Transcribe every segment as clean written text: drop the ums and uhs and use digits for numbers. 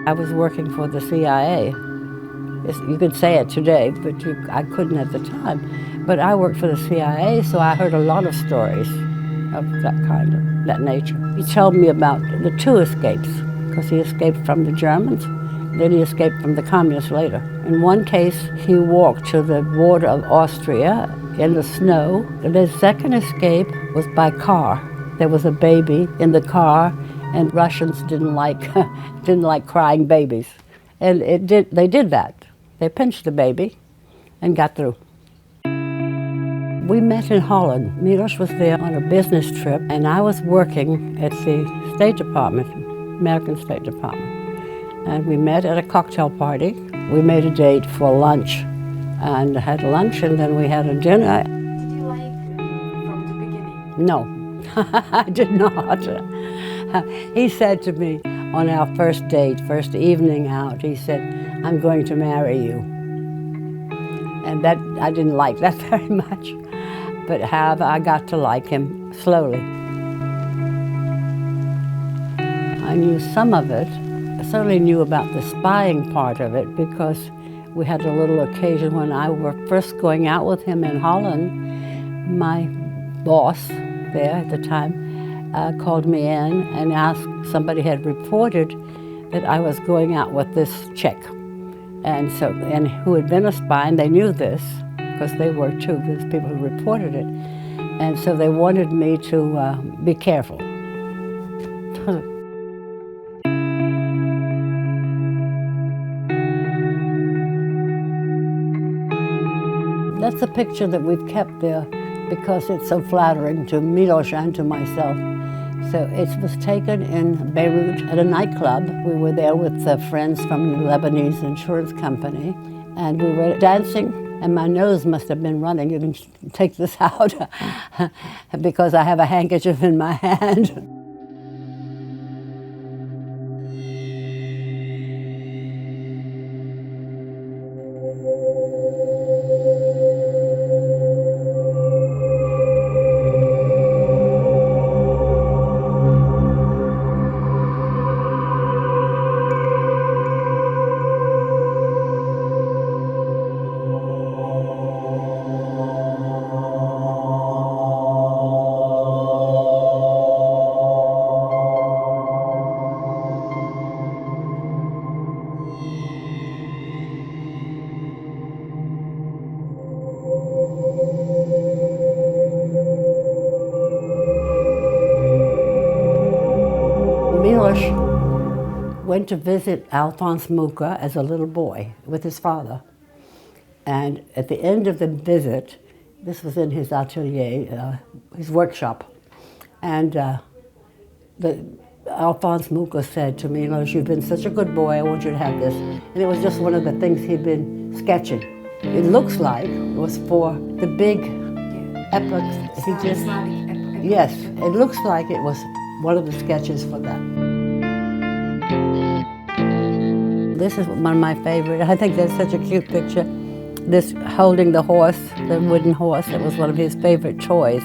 I was working for the CIA. You could say it today, but I couldn't at the time. But I worked for the CIA, so I heard a lot of stories of that nature. He told me about the two escapes, because he escaped from the Germans, then he escaped from the communists later. In one case, he walked to the border of Austria in the snow. The second escape was by car. There was a baby in the car, and Russians didn't like crying babies. And they did that. They pinched the baby and got through. We met in Holland. Milos was there on a business trip, and I was working at the State Department, American State Department. And we met at a cocktail party. We made a date for lunch and had lunch, and then we had a dinner. Did you like him from the beginning? No, I did not. He said to me on our first date, first evening out, he said, "I'm going to marry you." And that, I didn't like that very much. But however, I got to like him slowly. I knew some of it. I certainly knew about the spying part of it, because we had a little occasion when I were first going out with him in Holland. My boss there at the time called me in and asked, somebody had reported that I was going out with this Czech. And who had been a spy, and they knew this, because they were too, there's people who reported it. And so they wanted me to be careful. That's a picture that we've kept there because it's so flattering to Milos and to myself. So it was taken in Beirut at a nightclub. We were there with friends from the Lebanese insurance company, and we were dancing, and my nose must have been running. You can take this out because I have a handkerchief in my hand. Milos went to visit Alphonse Mucha as a little boy with his father. And at the end of the visit, this was in his atelier, his workshop, and Alphonse Mucha said to Milos, "You've been such a good boy, I want you to have this." And it was just one of the things he'd been sketching. It looks like it was for the big epoch. He just, yes, it looks like it was one of the sketches for that. This is one of my favorite. I think that's such a cute picture. This holding the horse, the wooden horse, that was one of his favorite toys.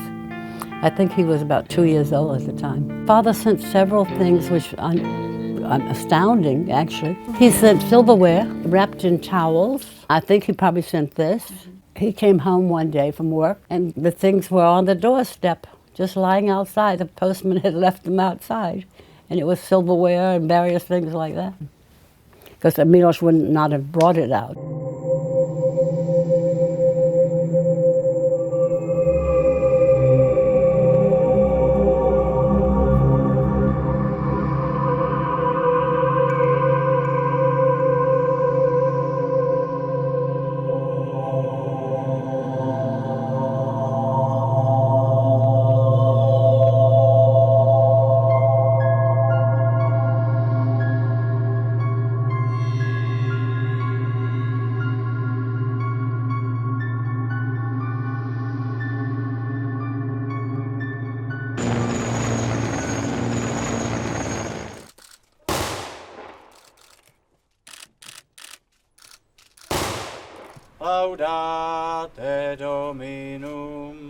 I think he was about 2 years old at the time. Father sent several things which are astounding, actually. He sent silverware wrapped in towels. I think he probably sent this. He came home one day from work, and the things were on the doorstep, just lying outside. The postman had left them outside, and it was silverware and various things like that. Because Milos would not have brought it out. Laudate Dominum.